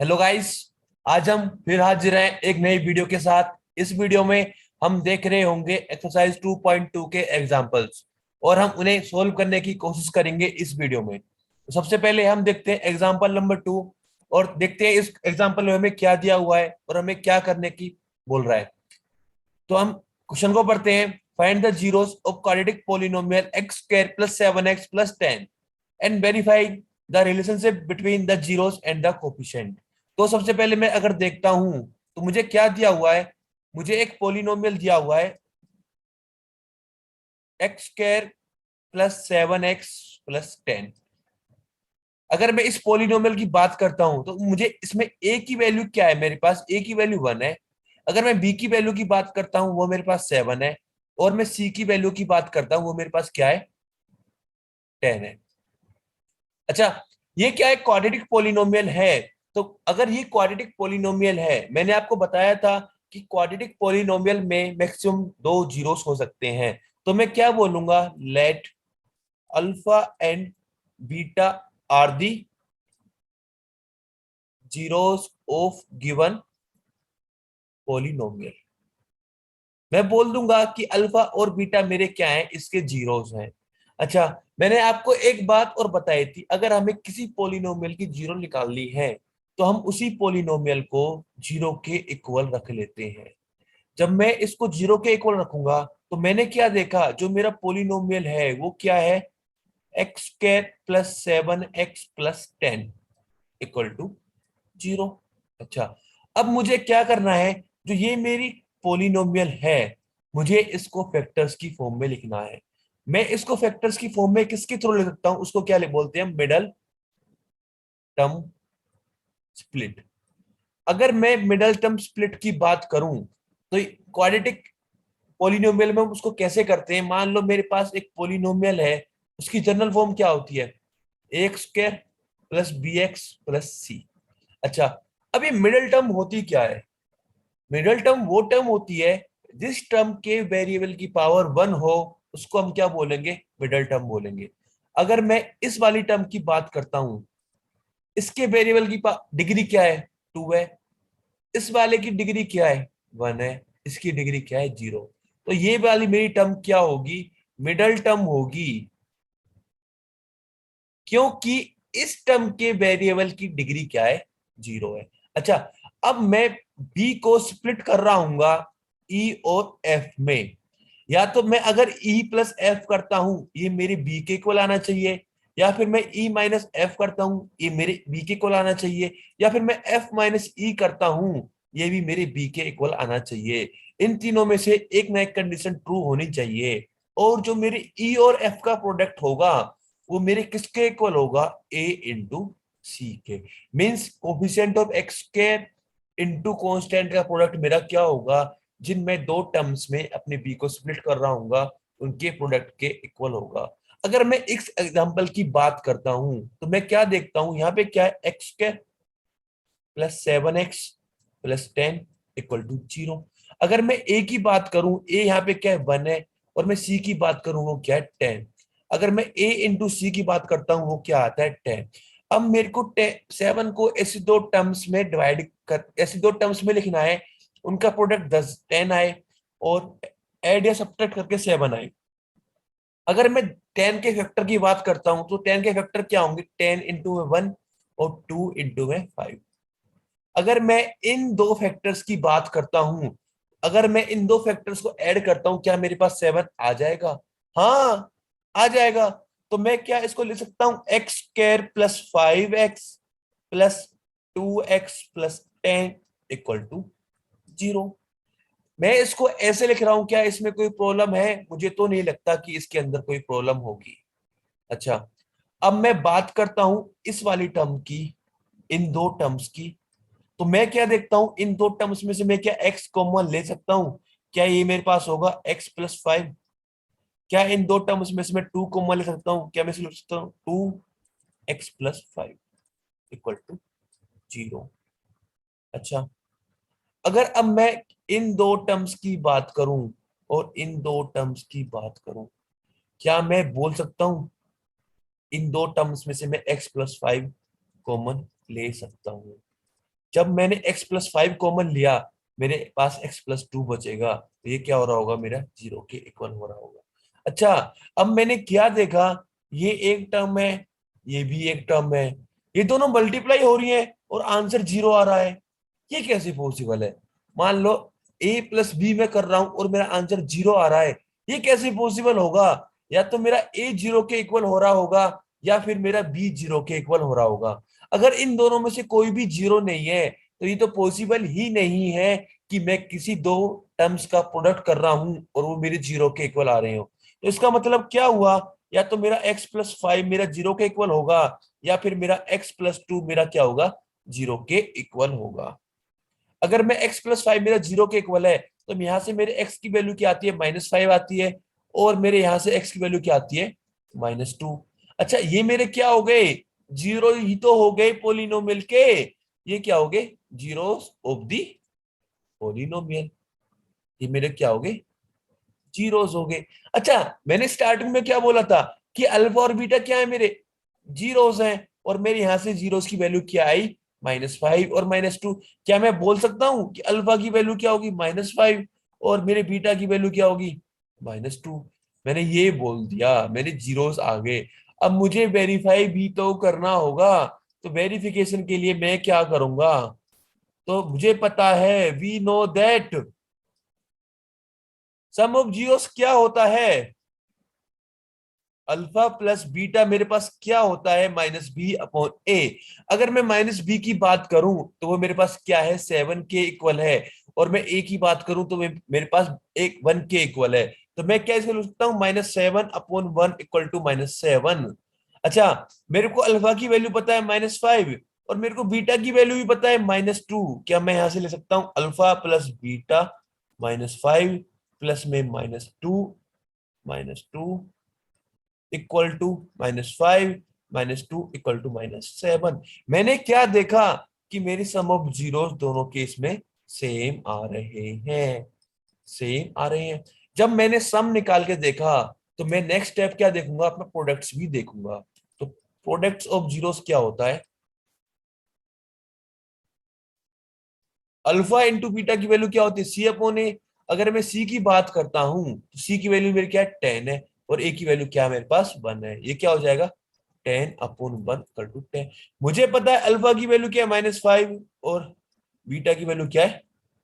Hello guys. आज हम फिर हाजिर हैं एक नई वीडियो के साथ। इस वीडियो में हम देख रहे होंगे एक्सरसाइज 2.2 के एग्जांपल्स और हम उन्हें सोल्व करने की कोशिश करेंगे इस वीडियो में। तो सबसे पहले हम देखते हैं एग्जांपल नंबर 2 और देखते हैं इस एग्जांपल में हमें क्या दिया हुआ है और हमें क्या करने की बोल रहा है। तो हम क्वेश्चन को पढ़ते हैं। Find the zeros of quadratic polynomial x square plus 7x plus 10 and verify the relationship between the zeros and the coefficient. तो सबसे पहले मैं अगर देखता हूं तो मुझे क्या दिया हुआ है। मुझे एक पोलिनोमियल दिया हुआ है X square plus 7x plus 10। अगर मैं इस पोलिनोमियल की बात करता हूं तो मुझे इसमें ए की वैल्यू क्या है, मेरे पास ए की वैल्यू 1 है। अगर मैं बी की वैल्यू की बात करता हूं वो मेरे पास 7 है। और मैं सी की वैल्यू की बात करता हूं वो मेरे पास क्या है, 10 है। अच्छा, ये क्या है, क्वाड्रेटिक पोलिनोमियल है। तो अगर ये क्वाड्रेटिक पोलिनोमियल है, मैंने आपको बताया था कि क्वाड्रेटिक पोलिनोमियल में मैक्सिमम दो जीरोस हो सकते हैं। तो मैं क्या बोलूंगा, let alpha and beta are the zeros of given polynomial. मैं बोल दूंगा कि अल्फा और बीटा मेरे क्या हैं, इसके जीरोस हैं। अच्छा, मैंने आपको एक बात और बताई थी, अगर हमें किसी पोलिनोमियल की जीरो निकालनी है तो हम उसी पोलिनोमियल को जीरो के इक्वल रख लेते हैं। जब मैं इसको जीरो के इक्वल रखूंगा तो मैंने क्या देखा, जो मेरा पोलिनोमियल है वो क्या है, X square plus 7x plus 10 equal to zero. अच्छा, अब मुझे क्या करना है, जो ये मेरी पोलिनोमियल है मुझे इसको फैक्टर्स की फॉर्म में लिखना है। मैं इसको फैक्टर्स की फॉर्म में किसके थ्रू लिख सकता हूं, उसको क्या बोलते हैं, मिडल टर्म स्प्लिट। अगर मैं मिडल टर्म स्प्लिट की बात करूं तो क्वाड्रेटिक पोलिनोमियल में हम उसको कैसे करते हैं। मान लो मेरे पास एक पोलिनोमियल है, उसकी जनरल फॉर्म क्या होती है, A x square plus B x plus C. अच्छा, अब ये मिडिल टर्म होती क्या है, मिडिल टर्म वो टर्म होती है जिस टर्म के वेरिएबल की पावर 1 हो उसको हम क्या बोलेंगे, मिडिल टर्म बोलेंगे। अगर मैं इस वाली टर्म की बात करता हूं, इसके वेरिएबल की डिग्री क्या है, 2 है। इस वाले की डिग्री क्या है, 1 है। इसकी डिग्री क्या है, 0। तो ये वाली मेरी टर्म क्या होगी, मिडिल टर्म होगी, क्योंकि इस टर्म के वेरिएबल की डिग्री क्या है, 0 है। अच्छा, अब मैं बी को स्प्लिट कर रहा हूंगा ई और एफ में। या तो मैं अगर ई प्लस एफ करता हूं ये मेरे बी के इक्वल आना चाहिए, या फिर मैं ई माइनस एफ करता हूं ये मेरे बी के इक्वल आना चाहिए, या फिर मैं एफ माइनस ई करता हूं ये भी मेरे बी के इक्वल आना चाहिए। इन तीनों में से एक ना एक कंडीशन ट्रू होनी चाहिए। और जो मेरे ई और एफ का प्रोडक्ट होगा वो मेरे किसके इक्वल होगा, ए इंटू सी के। Means coefficient of x square into constant का प्रोडक्ट मेरा क्या होगा, जिन मैं दो टर्म्स में अपने बी को स्प्लिट कर रहा हूँ उनके प्रोडक्ट के इक्वल होगा। अगर मैं इस एग्जांपल की बात करता हूं तो मैं क्या देखता हूं, यहाँ पे क्या है, X square plus 7x plus 10 equal to 0। अगर मैं ए की बात करूं, ए यहाँ पे क्या है, 1 है। और मैं सी की बात करूं वो क्या है, 10। अगर मैं ए इंटू सी की बात करता हूं वो क्या आता है, 10। अब मेरे को 7 को ऐसे दो टर्म्स में डिवाइड कर, ऐसे दो टर्म्स में लिखना है, उनका प्रोडक्ट 10 आए और ऐड या सब्ट्रैक्ट करके 7 आए। अगर मैं 10 के फैक्टर की बात करता हूं तो 10 के फैक्टर क्या होंगे, 10 इंटू में 1 और 2 इंटू में 5। अगर मैं इन दो फैक्टर्स की बात करता हूं, अगर मैं इन दो फैक्टर्स को ऐड करता हूं क्या मेरे पास 7 आ जाएगा, हाँ आ जाएगा। तो मैं क्या इसको लिख सकता हूं, X square plus 5x plus 2x plus 10 equal to 0। मैं इसको ऐसे लिख रहा हूं, क्या इसमें कोई प्रॉब्लम है, मुझे तो नहीं लगता कि इसके अंदर कोई प्रॉब्लम होगी। अच्छा, अब मैं बात करता हूं इस वाली टर्म की, इन दो टर्म्स की। तो मैं क्या देखता हूं, इन दो टर्म्स में से मैं क्या एक्स कॉमन ले सकता हूं, क्या ये मेरे पास होगा एक्स प्लस 5। क्या इन दो टर्म्स में से मैं 2 कॉमन ले सकता हूं, क्या मैं लिख सकता हूं 2x प्लस 5 इक्वल टू 0। अच्छा, अगर अब मैं इन दो टर्म्स की बात करूं और इन दो टर्म्स की बात करूं, क्या मैं बोल सकता हूं इन दो टर्म्स में से मैं x प्लस 5 कॉमन ले सकता हूं। जब मैंने x+5 कॉमन लिया, मेरे पास x+2 बचेगा, तो ये क्या हो रहा होगा, मेरा 0 के इक्वल हो रहा होगा। अच्छा, अब मैंने क्या देखा, ये एक टर्म है, ये भी एक टर्म है, ये दोनों मल्टीप्लाई हो रही है और आंसर 0 आ रहा है। ये कैसे पॉसिबल है? मान लो a+b में कर रहा हूं और मेरा आंसर 0 आ रहा है, ये कैसे पॉसिबल होगा? या तो मेरा a 0 के इक्वल हो रहा होगा, या फिर मेरा b 0 के इक्वल हो रहा होगा। अगर इन दोनों में से कोई भी 0 नहीं है, तो ये तो पॉसिबल ही नहीं है कि मैं किसी दो टर्म्स का प्रोडक्ट कर रहा हूं और वो मेरे 0 के इक्वल आ रहे हो। तो इसका मतलब क्या हुआ, या तो मेरा x+5 मेरा 0 के इक्वल होगा, या फिर मेरा x+2 मेरा क्या होगा, 0 के इक्वल होगा। अगर मैं x+5 मेरा 0 के इक्वल है, तो यहाँ से मेरे x की वैल्यू क्या आती है, -5 आती है, और मेरे यहाँ से x की वैल्यू क्या आती है, -2। अच्छा, ये मेरे क्या हो गए, जीरो ही तो हो गए पोलिनोमियल के, ये क्या हो गए, जीरोस ऑफ दी पोलिनोमियल, ये मेरे क्या हो गए, जीरोस हो गए। अच्छा, मैंने स्टार्टिंग में क्या बोला था कि अल्फा और बीटा क्या है, मेरे जीरोस हैं, और मेरे यहां से जीरोस की वैल्यू क्या आई, -5 और -2। क्या मैं बोल सकता हूं कि अल्फा की वैल्यू क्या होगी, -5, और मेरे बीटा की वैल्यू क्या होगी, -2? मैंने ये बोल दिया, मेरे जीरोस आ गए। अब मुझे वेरीफाई भी तो करना होगा, तो वेरिफिकेशन के लिए मैं क्या करूंगा, तो मुझे पता है, we know that sum of zeros क्या होता है, अल्फा प्लस बीटा मेरे पास क्या होता है, -b/a। अगर मैं -b की बात करूं तो वो मेरे पास क्या है, 7 के इक्वल है, और मैं a की बात करूं तो मेरे पास 1 के इक्वल है। तो मैं कैसे लिख सकता हूं, -7/1 इक्वल टू -7। अच्छा, मेरे को अल्फा की वैल्यू पता है -5, और मेरे को बीटा की वैल्यू भी पता है -2। क्या मैं यहां से ले सकता हूं, अल्फा प्लस बीटा -5 प्लस में -2 इक्वल टू -5 -2 इक्वल टू -7। मैंने क्या देखा कि मेरी सम ऑफ जीरो दोनों केस में सेम आ रहे हैं, सेम आ रहे हैं। जब मैंने सम निकाल के देखा, तो मैं नेक्स्ट स्टेप क्या देखूंगा, अपना प्रोडक्ट्स भी देखूंगा। तो प्रोडक्ट्स ऑफ जीरोस क्या होता है, अल्फा इंटू बीटा की वैल्यू क्या होती है, c/a। अगर मैं c की बात करता हूं, तो c की वैल्यू मेरी क्या है, 10 है, और a की वैल्यू क्या है, मेरे पास 1 है। ये क्या हो जाएगा, 10/1 = 10। मुझे पता है अल्फा की वैल्यू क्या है, -5, और बीटा की वैल्यू क्या है,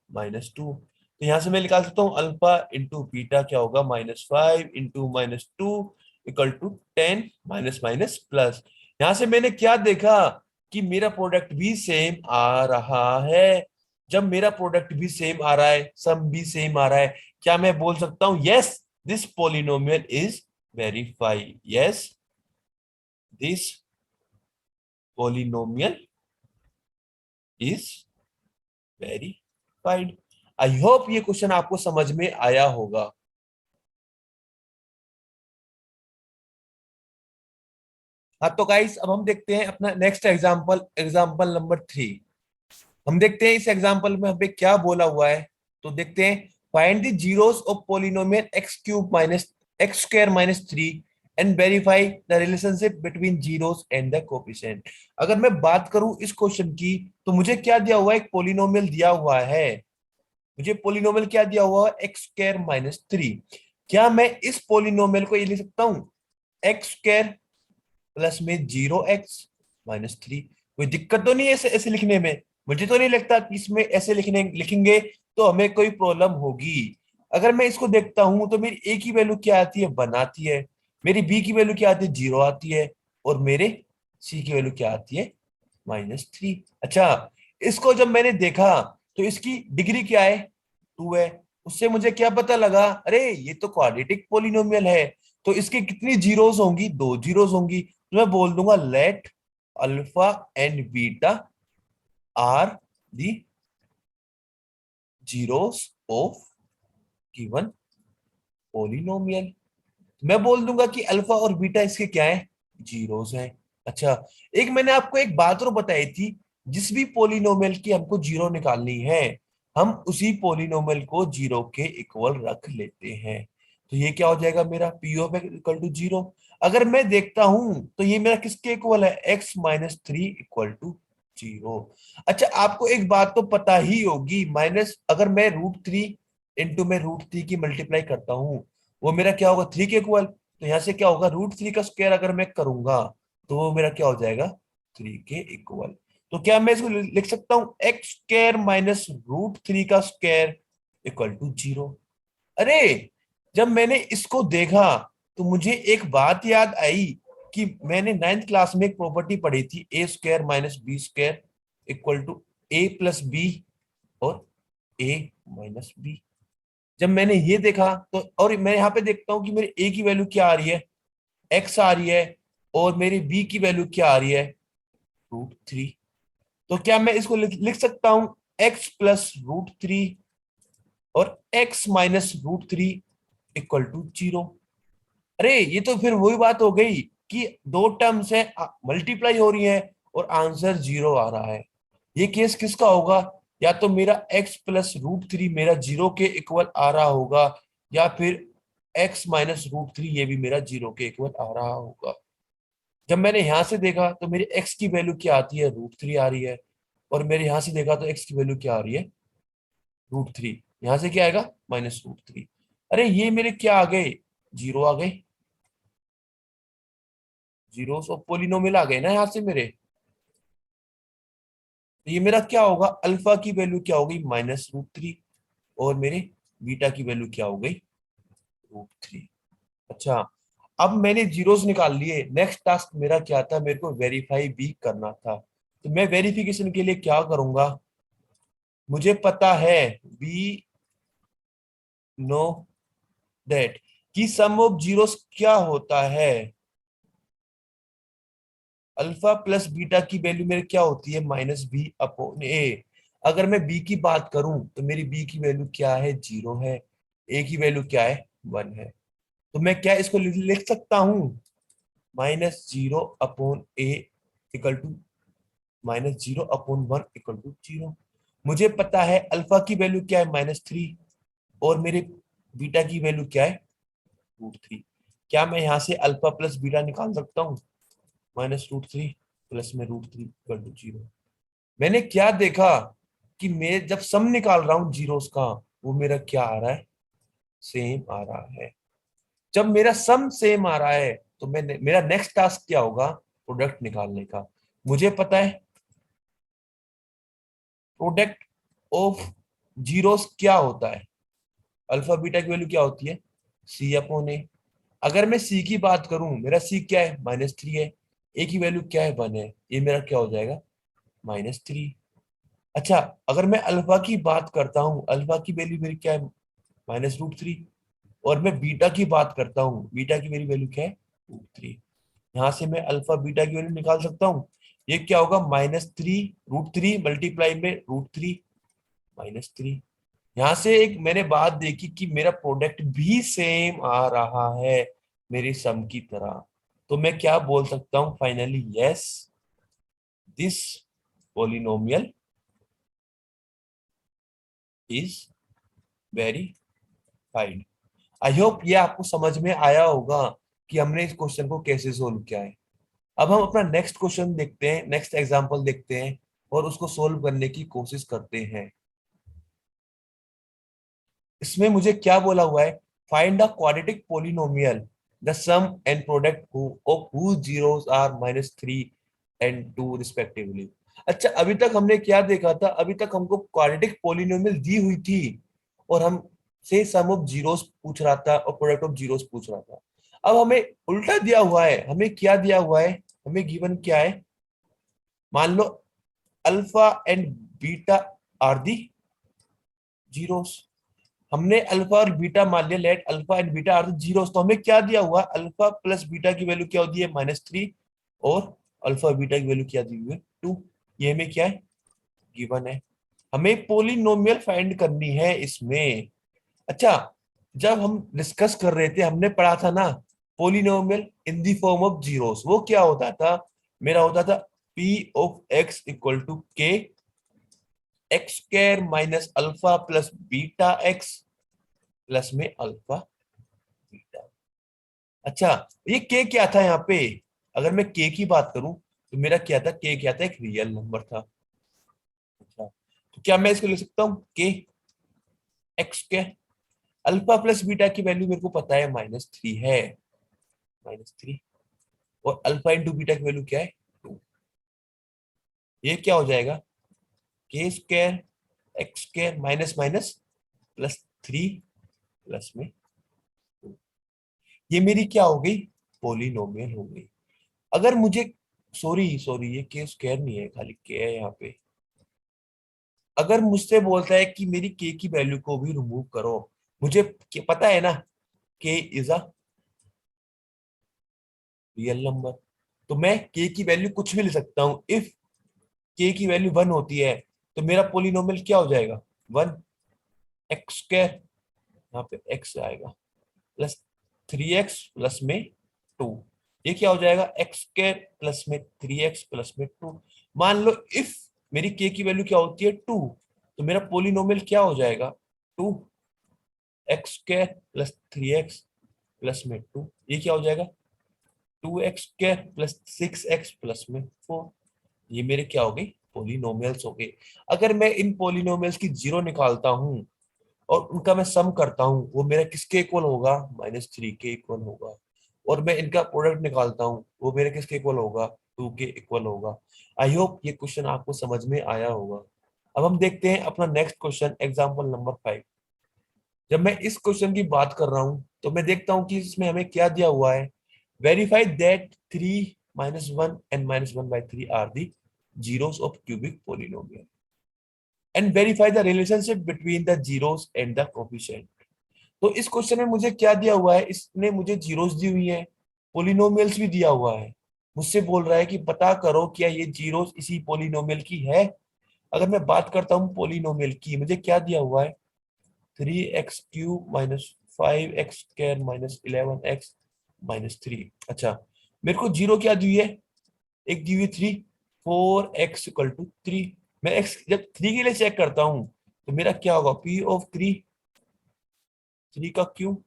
-2। तो यहां से मैं निकाल सकता हूँ, अल्फा इंटू बीटा क्या होगा, -5 into -2 equal to 10, minus minus plus. यहां से मैंने क्या देखा कि मेरा प्रोडक्ट भी सेम आ रहा है। जब मेरा प्रोडक्ट भी सेम आ रहा है, सम भी सेम आ रहा है, क्या मैं बोल सकता हूं, yes this polynomial is verify, yes this polynomial is verified। I hope ये क्वेश्चन आपको समझ में आया होगा। हाँ, तो गाइस अब हम देखते हैं अपना नेक्स्ट एग्जांपल, एग्जांपल नंबर 3। हम देखते हैं इस एग्जांपल में हमें क्या बोला हुआ है। तो देखते हैं, find the zeros of polynomial x³ - x² - 3 and verify the relationship between zeros and the coefficient. अगर मैं बात करूं इस क्वेश्चन की, तो मुझे क्या दिया हुआ है, एक पोलिनोमियल दिया हुआ है। मुझे पोलिनोमियल क्या दिया हुआ है, x² - 3। क्या मैं इस पोलिनोमियल को ये लिख सकता हूं, x² प्लस में 0x - 3? कोई दिक्कत तो नहीं है ऐसे ऐसे लिखने में? मुझे तो नहीं लगता कि इसमें ऐसे लिखेंगे तो हमें कोई प्रॉब्लम होगी। अगर मैं इसको देखता हूं, तो मेरी ए की वैल्यू क्या आती है, 1 आती है, मेरी बी की वैल्यू क्या आती है, 0 आती है, और मेरे सी की वैल्यू क्या आती है, -3। अच्छा, इसको जब मैंने देखा, तो इसकी डिग्री क्या है, 2 है। उससे मुझे क्या पता लगा, अरे ये तो क्वाड्रेटिक पोलिनोमियल है, तो इसकी कितनी जीरोस होंगी, 2 जीरोस होंगी। तो मैं बोल दूंगा, let alpha and beta are the zeros of given polynomial. मैं बोल दूंगा कि अल्फा और बीटा इसके क्या है, जीरोस हैं। अच्छा, एक मैंने आपको एक बात और बताई थी, जिस भी पोलिनोमियल की हमको जीरो निकालनी है, हम उसी पोलिनोमियल को जीरो के इक्वल रख लेते हैं। तो ये क्या हो जाएगा, मेरा P of X equal to 0। अगर मैं देखता हूं, तो ये मेरा किसके इक्वल है, x - 3 इक्वल टू जीरो। अच्छा, आपको एक बात तो पता ही होगी, माइनस अगर मैं √3 इंटू में √3 की मल्टीप्लाई करता हूँ, वो मेरा क्या होगा, 3 के इक्वल। तो यहाँ से क्या होगा, √3 का स्क्वायर अगर मैं करूंगा तो वो मेरा क्या हो जाएगा, 3 के इक्वल। तो क्या मैं इसको लिख सकता हूँ, एक्स स्क्वायर माइनस √3 का स्क्वायर इक्वल टू 0। अरे, जब मैंने इसको देखा तो मुझे एक बात याद आई कि मैंने 9th क्लास में एक प्रॉपर्टी पढ़ी थी, A square minus B square equal to A plus B और ए माइनस बी। जब मैंने ये देखा तो, और मैं यहाँ पे देखता हूँ कि मेरे ए की वैल्यू क्या आ रही है, एक्स आ रही है, और मेरी बी की वैल्यू क्या आ रही है, √3। तो क्या मैं इसको लिख सकता हूँ, एक्स प्लस √3 और एक्स माइनस √3 इक्वल टू 0। अरे, ये तो फिर वही बात हो गई कि दो टर्म्स है, मल्टीप्लाई हो रही है और आंसर 0 आ रहा है। ये केस किसका होगा, या तो मेरा x प्लस √3 मेरा 0 के इक्वल आ रहा होगा, या फिर x माइनस √3 ये भी मेरा 0 के इक्वल आ रहा होगा। जब मैंने यहां से देखा तो मेरे x की वैल्यू क्या आती है, √3 आ रही है, और मेरे यहां से देखा तो x की वैल्यू क्या आ रही है, √3। यहां से क्या आएगा, -√3। अरे, ये मेरे क्या आ गए, 0 आ गए। जीरो ऑफ पोलिनोमियल आ गए ना यहाँ से मेरे। तो ये मेरा क्या होगा, अल्फा की वैल्यू क्या हो गई, -√3, और मेरे बीटा की वैल्यू क्या हो गई, √3। अच्छा, अब मैंने जीरोस निकाल लिए, नेक्स्ट टास्क मेरा क्या था, मेरे को वेरीफाई भी करना था। तो मैं वेरिफिकेशन के लिए क्या करूंगा, मुझे पता है, वी नो दैट, कि सम ऑफ जीरोस क्या होता है, अल्फा प्लस बीटा की वैल्यू मेरे क्या होती है, -b/a। अगर मैं b की बात करूं तो मेरी b की वैल्यू क्या है, 0 है, a की वैल्यू क्या है, 1 है। तो मैं क्या इसको लिख सकता हूं, -0/a equal to -0/1 equal to 0। मुझे पता है अल्फा की वैल्यू क्या है, -3, और मेरे बीटा की वैल्यू क्या है, √3। क्या मैं यहाँ से अल्फा प्लस बीटा निकाल सकता हूँ, -√3 प्लस में √3 इक्वल टू 0। मैंने क्या देखा कि मैं जब सम निकाल रहा हूं जीरोस का, वो मेरा क्या आ रहा है, सेम आ रहा है। जब मेरा सम सेम आ रहा है तो मेरा नेक्स्ट टास्क क्या होगा, प्रोडक्ट निकालने का। मुझे पता है प्रोडक्ट ऑफ जीरोस क्या होता है, अल्फा बीटा की वैल्यू क्या होती है, c/a। अगर मैं c की बात करूं, मेरा c क्या है, -3 है, a की वैल्यू क्या है, 1 है, ये मेरा क्या हो जाएगा, -3। अच्छा, अगर मैं अल्फा की बात करता हूँ, अल्फा की वैल्यू मेरी क्या है, -√3, और मैं बीटा की बात करता हूँ, बीटा की मेरी वैल्यू क्या है, √3। यहाँ से मैं अल्फा बीटा की वैल्यू निकाल सकता हूँ। ये क्या होगा, -3 √3 मल्टीप्लाई में √3 -3। यहाँ से एक मैंने बात देखी कि मेरा प्रोडक्ट भी सेम आ रहा है मेरी सम की तरह। तो मैं क्या बोल सकता हूँ finally, yes, this polynomial is verified. I hope ये आपको समझ में आया होगा कि हमने इस क्वेश्चन को कैसे सोल्व किया है। अब हम अपना नेक्स्ट क्वेश्चन देखते हैं, नेक्स्ट एग्जांपल देखते हैं और उसको सोल्व करने की कोशिश करते हैं। इसमें मुझे क्या बोला हुआ है, find the quadratic polynomial the sum and product of whose zeros are -3 and 2 respectively. अच्छा, अभी तक हमने क्या देखा था, अभी तक हमको क्वाड्रेटिक पोलिनोमियल दी हुई थी और हम से सम ऑफ जीरोस पूछ रहा था और प्रोडक्ट ऑफ जीरोस पूछ रहा था। अब हमें उल्टा दिया हुआ है, हमें क्या दिया हुआ है, हमें गिवन क्या है, मान लो alpha and beta are the zeros. हमने अल्फा और बीटा मान लिया, let alpha and beta are the zeros. तो हमें क्या दिया हुआ, अल्फा प्लस बीटा की वैल्यू क्या होती है, -3, और अल्फा बीटा की वैल्यू क्या दी हुई है, 2। ये हमें क्या है, गिवन है। हमें पोलिनोमियल फाइंड करनी है इसमें। अच्छा, जब हम डिस्कस कर रहे थे हमने पढ़ा था ना, polynomial in the form of zeros, वो क्या होता था, मेरा होता था p of x equal to k X square minus alpha plus beta X plus में अल्फा बीटा। अच्छा, ये के क्या था यहाँ पे, अगर मैं के की बात करूं तो मेरा क्या था, के क्या था, एक रियल नंबर था। अच्छा, तो क्या मैं इसको लिख सकता हूँ के एक्स के, अल्फा प्लस बीटा की वैल्यू मेरे को पता है -3 है, -3, और अल्फा इंटू बीटा की वैल्यू क्या है, 2। ये क्या हो जाएगा, के square x square minus minus +3 plus में 2। ये मेरी क्या हो गई, पोलिनोमियल हो गई। अगर मुझे, सॉरी सॉरी, ये के स्क्वायर नहीं है, खाली के है यहाँ पे। अगर मुझसे बोलता है कि मेरी के की वैल्यू को भी रिमूव करो, मुझे पता है ना के इज अ रियल नंबर, तो मैं के की वैल्यू कुछ भी ले सकता हूँ। इफ के की वैल्यू 1 होती है तो मेरा पोलिनोमियल क्या हो जाएगा, 1 एक्स स्क्वायर, यहाँ पे एक्स आएगा, +3x प्लस में 2। ये क्या हो जाएगा, एक्स स्क्वायर प्लस में 3x प्लस में 2। मान लो इफ मेरी के की वैल्यू क्या होती है, 2, तो मेरा पोलिनोमियल क्या हो जाएगा, 2x square plus 3x plus में 2। ये क्या हो जाएगा, 2x square plus 6x plus में 4। ये मेरे क्या हो गई, पोलिनोमियल्स हो गए। अगर मैं इन पोलिनोमियल्स की जीरो निकालता हूँ और उनका मैं सम करता हूँ, वो मेरा किसके इक्वल होगा, -3 के इक्वल होगा। और मैं इनका प्रोडक्ट निकालता हूँ, वो मेरे किसके इक्वल होगा, 2 के इक्वल होगा। आई होप ये क्वेश्चन आपको समझ में आया होगा। अब हम देखते हैं अपना नेक्स्ट क्वेश्चन, एग्जाम्पल नंबर 5। जब मैं इस क्वेश्चन की बात कर रहा हूँ तो मैं देखता हूँ कि इसमें हमें क्या दिया हुआ है, verify that 3 -1 and -1/3 are the zeros of cubic polynomial and verify the relationship between the zeros and the coefficient। तो इस क्वेश्चन में मुझे क्या दिया हुआ है, इसने मुझे जीरोस दी हुई है, पोलिनोमियल्स भी दिया हुआ है। मुझसे बोल रहा है कि पता करो क्या ये जीरोस इसी पोलिनोमियल की है। अगर मैं बात करता हूँ पोलिनोमियल की, मुझे क्या दिया हुआ है, 3x³ minus 5x² minus 11x-3। अच्छा, मेरे को जीरो क्या दी हुई है, एक दी हुई 3, 4x = 3। मैं x जब 3 के लिए चेक करता हूँ तो मेरा क्या होगा, P(3), 3 का क्यूब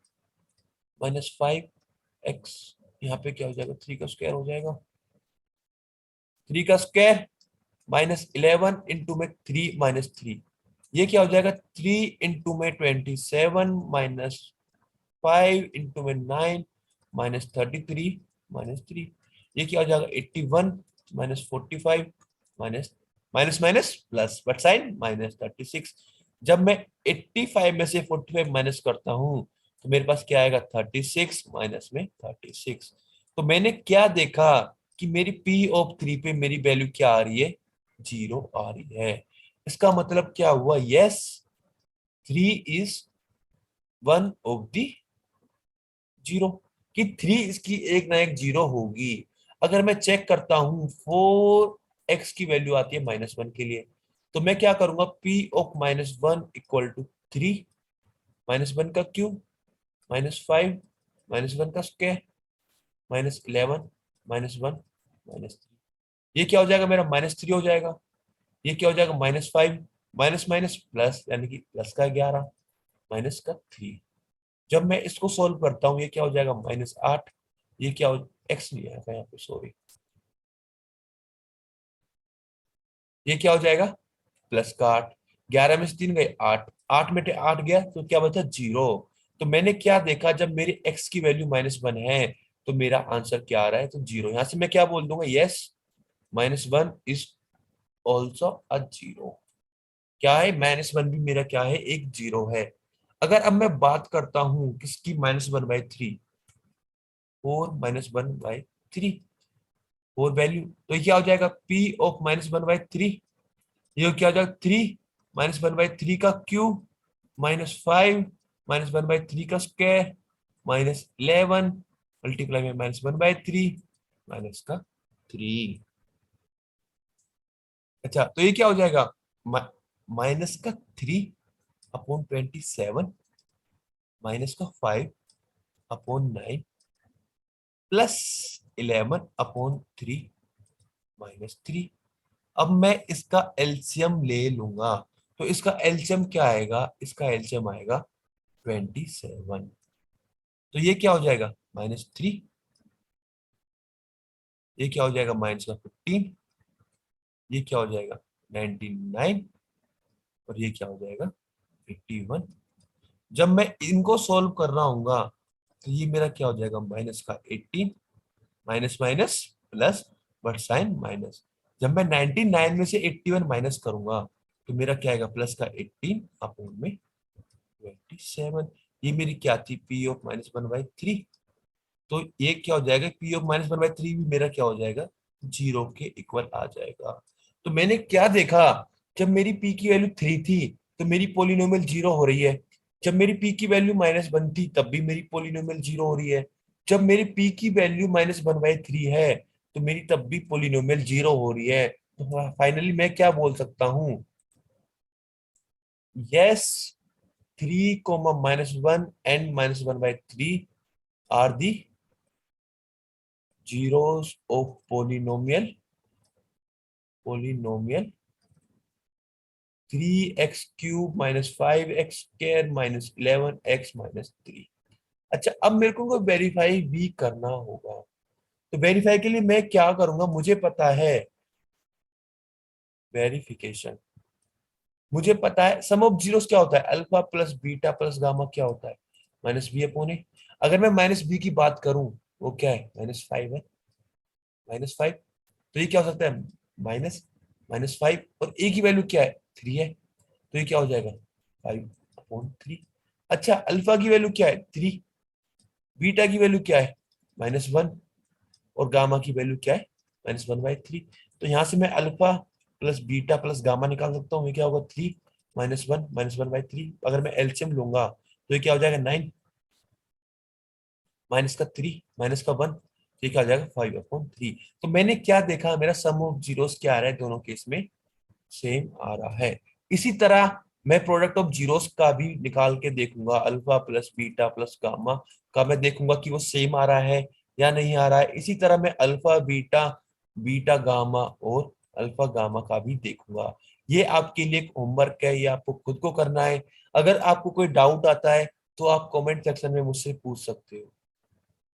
-5x, यहाँ पे क्या हो जाएगा, 3 का स्क्वायर हो जाएगा, 3 का स्क्वायर -11 इंटू में 3 -3, ये क्या हो जाएगा, 3 इंटू में 27 -5 इंटू में 9 -33 -3, ये क्या हो जाएगा, 81 -45 minus minus minus plus but sign -36। जब मैं 85 में से 45 माइनस करता हूं तो मेरे पास क्या आएगा, 36 माइनस में 36। तो मैंने क्या देखा कि मेरी P(3) पे मेरी वैल्यू क्या आ रही है, 0 आ रही है। इसका मतलब क्या हुआ, yes 3 is one of the 0, कि 3 इसकी एक ना एक 0 होगी। अगर मैं चेक करता हूं 4x की वैल्यू आती है -1 के लिए, तो मैं क्या करूंगा, P(-1) इक्वल टू 3, -1 का क्यूब -5 -1 का स्क्वायर -11 -1 -3। ये क्या हो जाएगा, मेरा -3 हो जाएगा। ये क्या हो जाएगा, -5 माइनस माइनस प्लस, यानी कि +11 माइनस का 3। जब मैं इसको सॉल्व करता हूँ ये क्या हो जाएगा, -8। ये क्या हो, एक्स नहीं आएगा यहाँ पे, सॉरी, ये क्या हो जाएगा, +8। 11 में से 3 गए 8, 8 में से 8 गया तो क्या बचा, 0। तो मैंने क्या देखा, जब मेरी एक्स की वैल्यू -1 है तो मेरा आंसर क्या आ रहा है, तो 0। यहां से मैं क्या बोल दूंगा, यस -1 इज ऑल्सो अ 0। क्या है, -1 भी मेरा क्या है, एक 0 है। अगर अब मैं बात करता हूं किसकी, -1/3, 4 -1/3, 4 वैल्यू, तो ये क्या हो जाएगा, P(-1/3), ये क्या हो जाएगा, 3 -1/3 का क्यूब -5 -1/3 का स्क्वायर -11 मल्टीप्लाई में -1/3 माइनस का 3। अच्छा, तो ये क्या हो जाएगा, -3/27 -5/9 +11/3 अब मैं इसका एलसीएम ले लूंगा, तो इसका एलसीएम क्या आएगा, इसका एलसीएम आएगा 27। तो ये क्या हो जाएगा, -3 ये क्या हो जाएगा माइनस का 15, ये क्या हो जाएगा 99, और ये क्या हो जाएगा 81। जब मैं इनको सॉल्व कर रहा हूँ तो ये मेरा क्या हो जाएगा माइनस का 18, minus minus plus, but sign minus. जब मैं 99 में से 81 माइनस करूंगा तो मेरा क्या आएगा प्लस का 18 अपॉन में 27। ये मेरी क्या थी पी ऑफ माइनस 1/3। तो ये क्या हो जाएगा पी ऑफ माइनस 1/3 भी मेरा क्या हो जाएगा जीरो के इक्वल आ जाएगा। तो मैंने क्या देखा, जब मेरी पी की वैल्यू 3 थी तो मेरी पोलिनोमियल जीरो हो रही है। जब मेरी पी की वैल्यू -1 थी तब भी मेरी पोलिनोमियल जीरो हो रही है। जब मेरी पी की वैल्यू -1/3 है तो मेरी तब भी पोलिनोमियल जीरो हो रही है। तो फाइनली मैं क्या बोल सकता हूँ, yes 3, -1 and -1/3 are the zeros of polynomial 3x³ -5x² -11x-3। अच्छा, अब मेरे को वेरीफाई भी करना होगा। तो वेरीफाई के लिए मैं क्या करूंगा, मुझे पता है वेरिफिकेशन, मुझे पता है सम ऑफ जीरोस क्या होता है, alpha plus beta plus gamma क्या होता है -b/a। अगर मैं -b की बात करूं वो क्या है -5 है, -5। तो ये क्या हो सकता है माइनस -5, और a की वैल्यू क्या है 3 है, तो ये क्या हो जाएगा 5/3। अच्छा, अल्फा की वैल्यू क्या है 3, बीटा की वैल्यू क्या है -1, और गामा की वैल्यू क्या है -1/3। तो यहाँ से मैं alpha plus beta plus gamma निकाल सकता हूँ। ये क्या होगा 3 -1 -1/3। अगर मैं एलसीएम लूंगा तो ये क्या हो जाएगा 9, माइनस का 3 माइनस का 1, ये क्या हो जाएगा 5/3। तो मैंने क्या देखा, मेरा सम ऑफ जीरोस क्या आ रहा है दोनों केस में सेम आ रहा है। इसी तरह मैं प्रोडक्ट ऑफ जीरोस का भी निकाल के देखूंगा, alpha plus beta plus gamma का मैं देखूंगा कि वो सेम आ रहा है या नहीं आ रहा है। इसी तरह मैं अल्फा बीटा, बीटा गामा और अल्फा गामा का भी देखूंगा। ये आपके लिए एक होमवर्क है, ये आपको खुद को करना है। अगर आपको कोई डाउट आता है तो आप कमेंट सेक्शन में मुझसे पूछ सकते हो।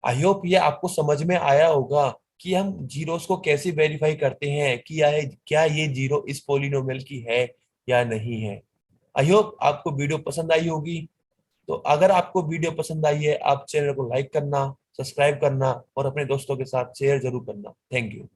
आई होप ये आपको समझ में आया होगा कि हम जीरोस को कैसे वेरीफाई करते हैं कि क्या ये जीरो इस पोलिनोमियल की है या नहीं है। आई होप आपको वीडियो पसंद आई होगी। तो अगर आपको वीडियो पसंद आई है, आप चैनल को लाइक करना, सब्सक्राइब करना और अपने दोस्तों के साथ शेयर जरूर करना। Thank you.